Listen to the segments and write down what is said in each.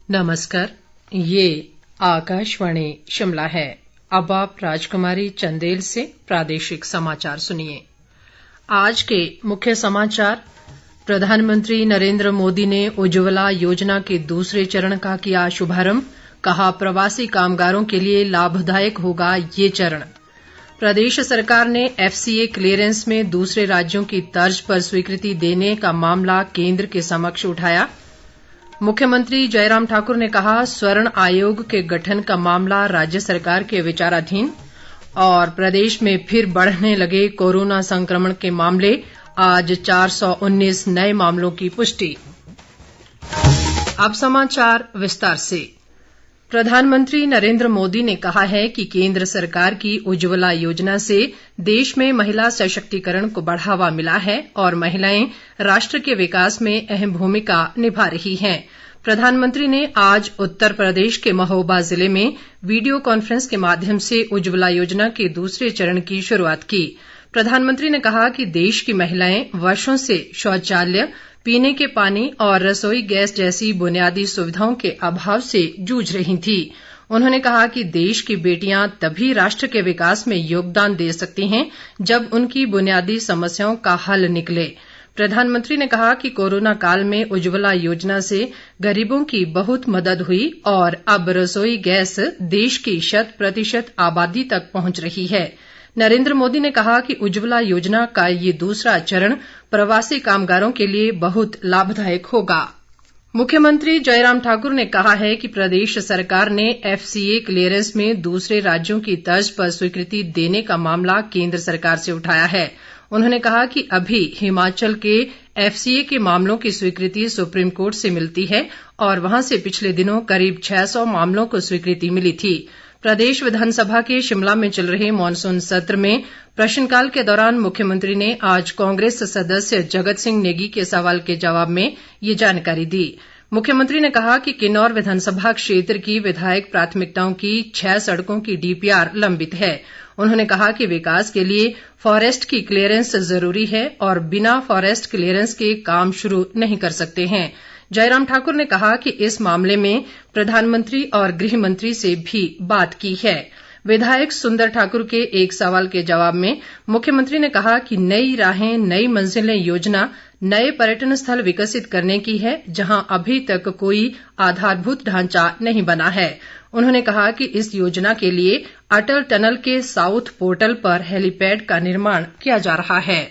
नमस्कार, ये आकाशवाणी शिमला है। अब आप राजकुमारी चंदेल से प्रादेशिक समाचार सुनिए। आज के मुख्य समाचार। प्रधानमंत्री नरेंद्र मोदी ने उज्ज्वला योजना के दूसरे चरण का किया शुभारंभ। कहा, प्रवासी कामगारों के लिए लाभदायक होगा ये चरण। प्रदेश सरकार ने FCA क्लीयरेंस में दूसरे राज्यों की तर्ज पर स्वीकृति देने का मामला केंद्र के समक्ष उठाया। मुख्यमंत्री जयराम ठाकुर ने कहा, स्वर्ण आयोग के गठन का मामला राज्य सरकार के विचाराधीन। और प्रदेश में फिर बढ़ने लगे कोरोना संक्रमण के मामले, आज 419 नए मामलों की पुष्टि। अब समाचार विस्तार से। प्रधानमंत्री नरेंद्र मोदी ने कहा है कि केंद्र सरकार की उज्ज्वला योजना से देश में महिला सशक्तिकरण को बढ़ावा मिला है और महिलाएं राष्ट्र के विकास में अहम भूमिका निभा रही हैं। प्रधानमंत्री ने आज उत्तर प्रदेश के महोबा जिले में वीडियो कॉन्फ्रेंस के माध्यम से उज्ज्वला योजना के दूसरे चरण की शुरुआत की। प्रधानमंत्री ने कहा कि देश की महिलाएं वर्षों से शौचालय, पीने के पानी और रसोई गैस जैसी बुनियादी सुविधाओं के अभाव से जूझ रही थी। उन्होंने कहा कि देश की बेटियां तभी राष्ट्र के विकास में योगदान दे सकती हैं जब उनकी बुनियादी समस्याओं का हल निकले। प्रधानमंत्री ने कहा कि कोरोना काल में उज्ज्वला योजना से गरीबों की बहुत मदद हुई और अब रसोई गैस देश की 100% आबादी तक पहुंच रही है। नरेंद्र मोदी ने कहा कि उज्ज्वला योजना का ये दूसरा चरण प्रवासी कामगारों के लिए बहुत लाभदायक होगा। मुख्यमंत्री जयराम ठाकुर ने कहा है कि प्रदेश सरकार ने FCA क्लीयरेंस में दूसरे राज्यों की तर्ज पर स्वीकृति देने का मामला केंद्र सरकार से उठाया है। उन्होंने कहा कि अभी हिमाचल के FCA के मामलों की स्वीकृति सुप्रीम कोर्ट से मिलती है और वहां से पिछले दिनों करीब 600 मामलों को स्वीकृति मिली थी। प्रदेश विधानसभा के शिमला में चल रहे मॉनसून सत्र में प्रश्नकाल के दौरान मुख्यमंत्री ने आज कांग्रेस सदस्य जगत सिंह नेगी के सवाल के जवाब में ये जानकारी दी। मुख्यमंत्री ने कहा कि किन्नौर विधानसभा क्षेत्र की विधायक प्राथमिकताओं की 6 सड़कों की DPR लंबित है। उन्होंने कहा कि विकास के लिए फॉरेस्ट की क्लीयरेंस जरूरी है और बिना फॉरेस्ट क्लीयरेंस के काम शुरू नहीं कर सकते हैं। जयराम ठाकुर ने कहा कि इस मामले में प्रधानमंत्री और गृह मंत्री से भी बात की है। विधायक सुंदर ठाकुर के एक सवाल के जवाब में मुख्यमंत्री ने कहा कि नई राहें नई मंजिलें योजना नए पर्यटन स्थल विकसित करने की है, जहां अभी तक कोई आधारभूत ढांचा नहीं बना है। उन्होंने कहा कि इस योजना के लिए अटल टनल के साउथ पोर्टल पर हेलीपैड का निर्माण किया जा रहा है।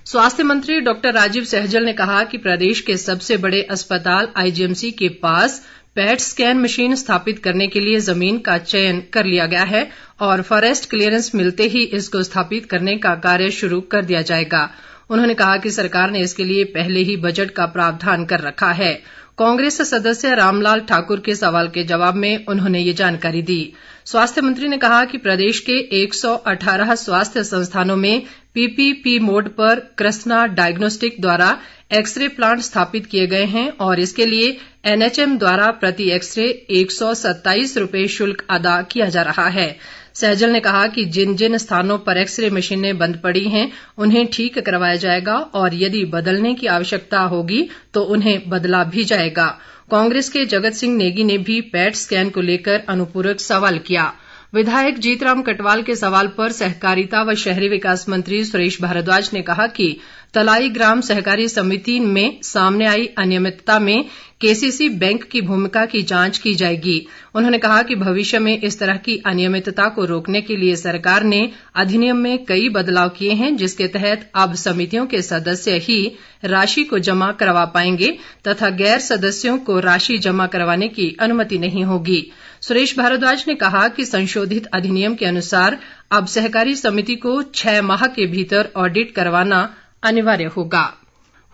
स्वास्थ्य मंत्री डॉक्टर राजीव सहजल ने कहा कि प्रदेश के सबसे बड़े अस्पताल IGMC के पास PET स्कैन मशीन स्थापित करने के लिए जमीन का चयन कर लिया गया है और फॉरेस्ट क्लीयरेंस मिलते ही इसको स्थापित करने का कार्य शुरू कर दिया जाएगा। उन्होंने कहा कि सरकार ने इसके लिए पहले ही बजट का प्रावधान कर रखा है। कांग्रेस सदस्य रामलाल ठाकुर के सवाल के जवाब में उन्होंने ये जानकारी दी। स्वास्थ्य मंत्री ने कहा कि प्रदेश के 118 स्वास्थ्य संस्थानों में PPP मोड पर कृष्णा डायग्नोस्टिक द्वारा एक्सरे प्लांट स्थापित किए गए हैं और इसके लिए NHM द्वारा प्रति एक्सरे 127 रुपये शुल्क अदा किया जा रहा है। सहजल ने कहा कि जिन जिन स्थानों पर एक्सरे मशीनें बंद पड़ी हैं उन्हें ठीक करवाया जाएगा और यदि बदलने की आवश्यकता होगी तो उन्हें बदला भी जाएगा। कांग्रेस के जगत सिंह नेगी ने भी PET स्कैन को लेकर अनुपूरक सवाल किया। विधायक जीतराम कटवाल के सवाल पर सहकारिता व शहरी विकास मंत्री सुरेश भारद्वाज ने कहा कि तलाई ग्राम सहकारी समिति में सामने आई अनियमितता में KCC बैंक की भूमिका की जांच की जाएगी। उन्होंने कहा कि भविष्य में इस तरह की अनियमितता को रोकने के लिए सरकार ने अधिनियम में कई बदलाव किए हैं, जिसके तहत अब समितियों के सदस्य ही राशि को जमा करवा पाएंगे तथा गैर सदस्यों को राशि जमा करवाने की अनुमति नहीं होगी। सुरेश भारद्वाज ने कहा कि संशोधित अधिनियम के अनुसार अब सहकारी समिति को 6 माह के भीतर ऑडिट करवाना अनिवार्य होगा।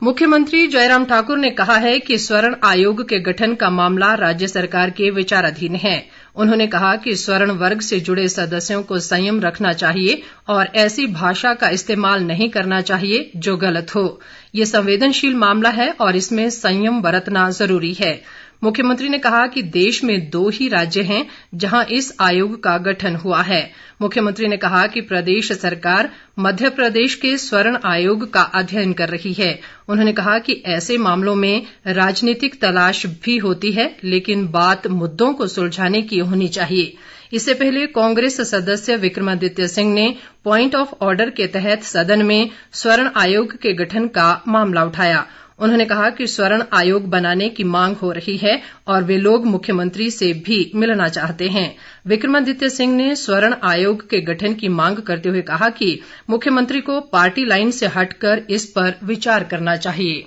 मुख्यमंत्री जयराम ठाकुर ने कहा है कि स्वर्ण आयोग के गठन का मामला राज्य सरकार के विचाराधीन है। उन्होंने कहा कि स्वर्ण वर्ग से जुड़े सदस्यों को संयम रखना चाहिए और ऐसी भाषा का इस्तेमाल नहीं करना चाहिए जो गलत हो। ये संवेदनशील मामला है और इसमें संयम बरतना जरूरी है। मुख्यमंत्री ने कहा कि देश में 2 ही राज्य हैं जहां इस आयोग का गठन हुआ है। मुख्यमंत्री ने कहा कि प्रदेश सरकार मध्य प्रदेश के स्वर्ण आयोग का अध्ययन कर रही है। उन्होंने कहा कि ऐसे मामलों में राजनीतिक तलाश भी होती है, लेकिन बात मुद्दों को सुलझाने की होनी चाहिए। इससे पहले कांग्रेस सदस्य विक्रमादित्य सिंह ने पॉइंट ऑफ ऑर्डर के तहत सदन में स्वर्ण आयोग के गठन का मामला उठाया। उन्होंने कहा कि स्वर्ण आयोग बनाने की मांग हो रही है और वे लोग मुख्यमंत्री से भी मिलना चाहते हैं। विक्रमादित्य सिंह ने स्वर्ण आयोग के गठन की मांग करते हुए कहा कि मुख्यमंत्री को पार्टी लाइन से हटकर इस पर विचार करना चाहिए।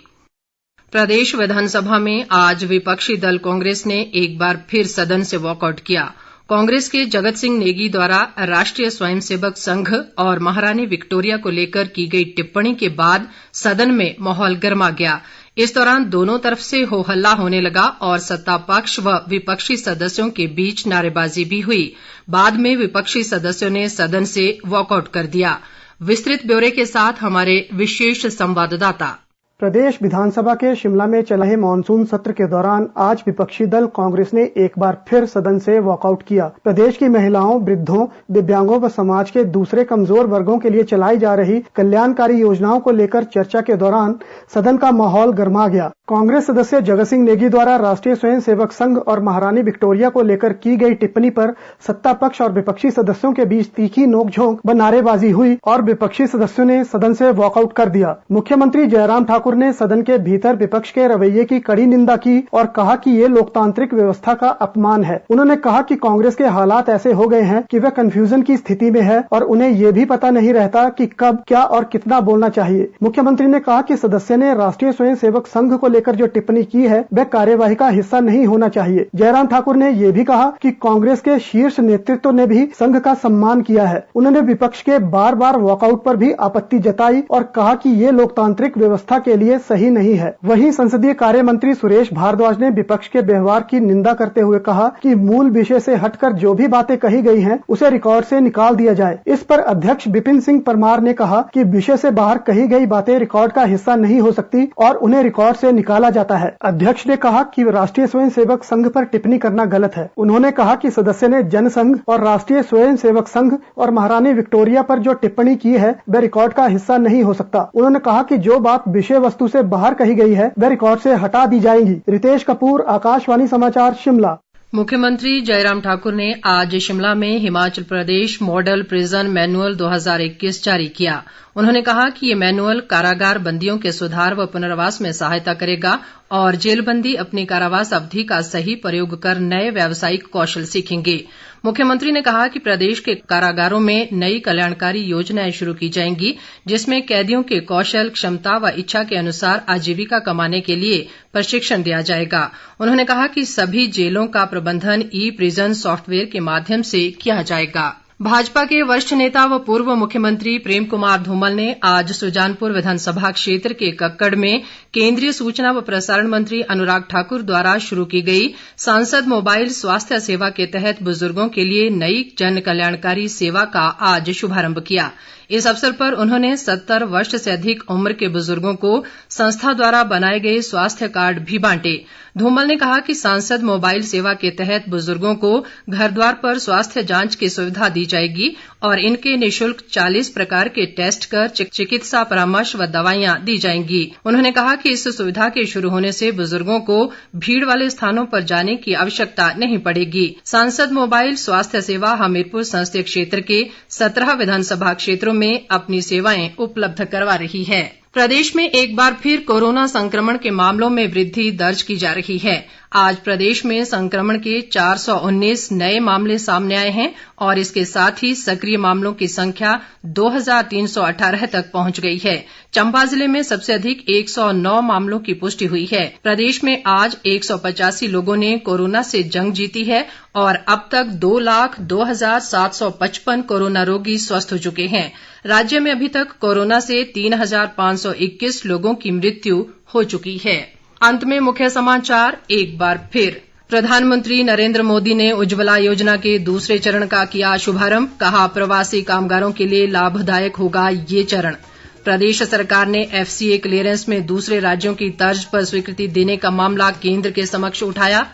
प्रदेश विधानसभा में आज विपक्षी दल कांग्रेस ने एक बार फिर सदन से वॉकआउट किया। कांग्रेस के जगत सिंह नेगी द्वारा राष्ट्रीय स्वयंसेवक संघ और महारानी विक्टोरिया को लेकर की गई टिप्पणी के बाद सदन में माहौल गर्मा गया। इस दौरान दोनों तरफ से हो हल्ला होने लगा और सत्ता पक्ष व विपक्षी सदस्यों के बीच नारेबाजी भी हुई। बाद में विपक्षी सदस्यों ने सदन से वॉकआउट कर दिया। विस्तृत ब्यौरे के साथ हमारे विशेष संवाददाता। प्रदेश विधानसभा के शिमला में चल रहे मानसून सत्र के दौरान आज विपक्षी दल कांग्रेस ने एक बार फिर सदन से वॉकआउट किया। प्रदेश की महिलाओं, वृद्धों, दिव्यांगों व समाज के दूसरे कमजोर वर्गों के लिए चलाई जा रही कल्याणकारी योजनाओं को लेकर चर्चा के दौरान सदन का माहौल गर्मा गया। कांग्रेस सदस्य जगत सिंह नेगी द्वारा राष्ट्रीय स्वयंसेवक संघ और महारानी विक्टोरिया को लेकर की गई टिप्पणी पर सत्ता पक्ष और विपक्षी सदस्यों के बीच तीखी नोकझोंक व नारेबाजी हुई और विपक्षी सदस्यों ने सदन से वॉकआउट कर दिया। मुख्यमंत्री जयराम ठाकुर ने सदन के भीतर विपक्ष के रवैये की कड़ी निंदा की और कहा कि ये लोकतांत्रिक व्यवस्था का अपमान है। उन्होंने कहा कि कांग्रेस के हालात ऐसे हो गए हैं कि वह कंफ्यूजन की स्थिति में है और उन्हें ये भी पता नहीं रहता कि कब, क्या और कितना बोलना चाहिए। मुख्यमंत्री ने कहा कि सदस्य ने राष्ट्रीय स्वयंसेवक संघ को लेकर जो टिप्पणी की है वह कार्यवाही का हिस्सा नहीं होना चाहिए। जयराम ठाकुर ने ये भी कहा कि कांग्रेस के शीर्ष नेतृत्व ने भी संघ का सम्मान किया है। उन्होंने विपक्ष के बार बार वॉकआउट पर भी आपत्ति जताई और कहा कि ये लोकतांत्रिक व्यवस्था के लिए सही नहीं है। वहीं संसदीय कार्य मंत्री सुरेश भारद्वाज ने विपक्ष के व्यवहार की निंदा करते हुए कहा कि मूल विषय से हटकर जो भी बातें कही गई हैं उसे रिकॉर्ड से निकाल दिया जाए। इस पर अध्यक्ष विपिन सिंह परमार ने कहा कि विषय से बाहर कही गई बातें रिकॉर्ड का हिस्सा नहीं हो सकती और उन्हें रिकॉर्ड से निकाला जाता है। अध्यक्ष ने कहा कि राष्ट्रीय स्वयंसेवक संघ पर टिप्पणी करना गलत है। उन्होंने कहा कि सदस्य ने जनसंघ और राष्ट्रीय स्वयंसेवक संघ और महारानी विक्टोरिया पर जो टिप्पणी की है वह रिकॉर्ड का हिस्सा नहीं हो सकता। उन्होंने कहा कि जो बात विषय वस्तु से बाहर कही गई है वह रिकॉर्ड से हटा दी जाएगी। रितेश कपूर, आकाशवाणी समाचार, शिमला। मुख्यमंत्री जयराम ठाकुर ने आज शिमला में Himachal Pradesh model prison manual 2021 जारी किया। उन्होंने कहा कि ये मैनुअल कारागार बंदियों के सुधार व पुनर्वास में सहायता करेगा और जेलबंदी अपनी कारावास अवधि का सही प्रयोग कर नए व्यावसायिक कौशल सीखेंगे। मुख्यमंत्री ने कहा कि प्रदेश के कारागारों में नई कल्याणकारी योजनाएं शुरू की जाएंगी जिसमें कैदियों के कौशल, क्षमता व इच्छा के अनुसार आजीविका कमाने के लिए प्रशिक्षण दिया जाएगा। उन्होंने कहा कि सभी जेलों का प्रबंधन ई प्रिजन सॉफ्टवेयर के माध्यम से किया जाएगा। भाजपा के वरिष्ठ नेता व पूर्व मुख्यमंत्री प्रेम कुमार धूमल ने आज सुजानपुर विधानसभा क्षेत्र के कक्कड़ में केंद्रीय सूचना व प्रसारण मंत्री अनुराग ठाकुर द्वारा शुरू की गई सांसद मोबाइल स्वास्थ्य सेवा के तहत बुजुर्गों के लिए नई जन कल्याणकारी सेवा का आज शुभारंभ किया। इस अवसर पर उन्होंने 70 वर्ष से अधिक उम्र के बुजुर्गों को संस्था द्वारा बनाए गए स्वास्थ्य कार्ड भी बांटे। धूमल ने कहा कि सांसद मोबाइल सेवा के तहत बुजुर्गों को घर द्वार पर स्वास्थ्य जांच की सुविधा दी जाएगी और इनके निःशुल्क 40 प्रकार के टेस्ट कर चिकित्सा परामर्श व दवाइयां दी जाएंगी। उन्होंने कहा कि इस सुविधा के शुरू होने से बुजुर्गों को भीड़ वाले स्थानों पर जाने की आवश्यकता नहीं पड़ेगी। सांसद मोबाइल स्वास्थ्य सेवा हमीरपुर संसदीय क्षेत्र के 17 विधानसभा क्षेत्रों में अपनी सेवाएं उपलब्ध करवा रही है। प्रदेश में एक बार फिर कोरोना संक्रमण के मामलों में वृद्धि दर्ज की जा रही है। आज प्रदेश में संक्रमण के 419 नए मामले सामने आए हैं और इसके साथ ही सक्रिय मामलों की संख्या 2318 तक पहुंच गई है। चंबा जिले में सबसे अधिक 109 मामलों की पुष्टि हुई है। प्रदेश में आज 185 लोगों ने कोरोना से जंग जीती है और अब तक 2,02,755 कोरोना रोगी स्वस्थ हो चुके हैं। राज्य में अभी तक कोरोना से 3,521 लोगों की मृत्यु हो चुकी है। अंत में मुख्य समाचार एक बार फिर। प्रधानमंत्री नरेंद्र मोदी ने उज्ज्वला योजना के दूसरे चरण का किया शुभारंभ। कहा प्रवासी कामगारों के लिए लाभदायक होगा ये चरण। प्रदेश सरकार ने FCA क्लीयरेंस में दूसरे राज्यों की तर्ज पर स्वीकृति देने का मामला केंद्र के समक्ष उठाया।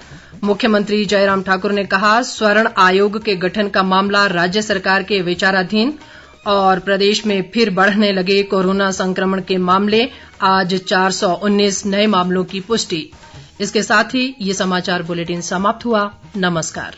मुख्यमंत्री जयराम ठाकुर ने कहा स्वर्ण आयोग के गठन का मामला राज्य सरकार के विचाराधीन। और प्रदेश में फिर बढ़ने लगे कोरोना संक्रमण के मामले, आज 419 नए मामलों की पुष्टि। इसके साथ ही ये समाचार बुलेटिन समाप्त हुआ। नमस्कार।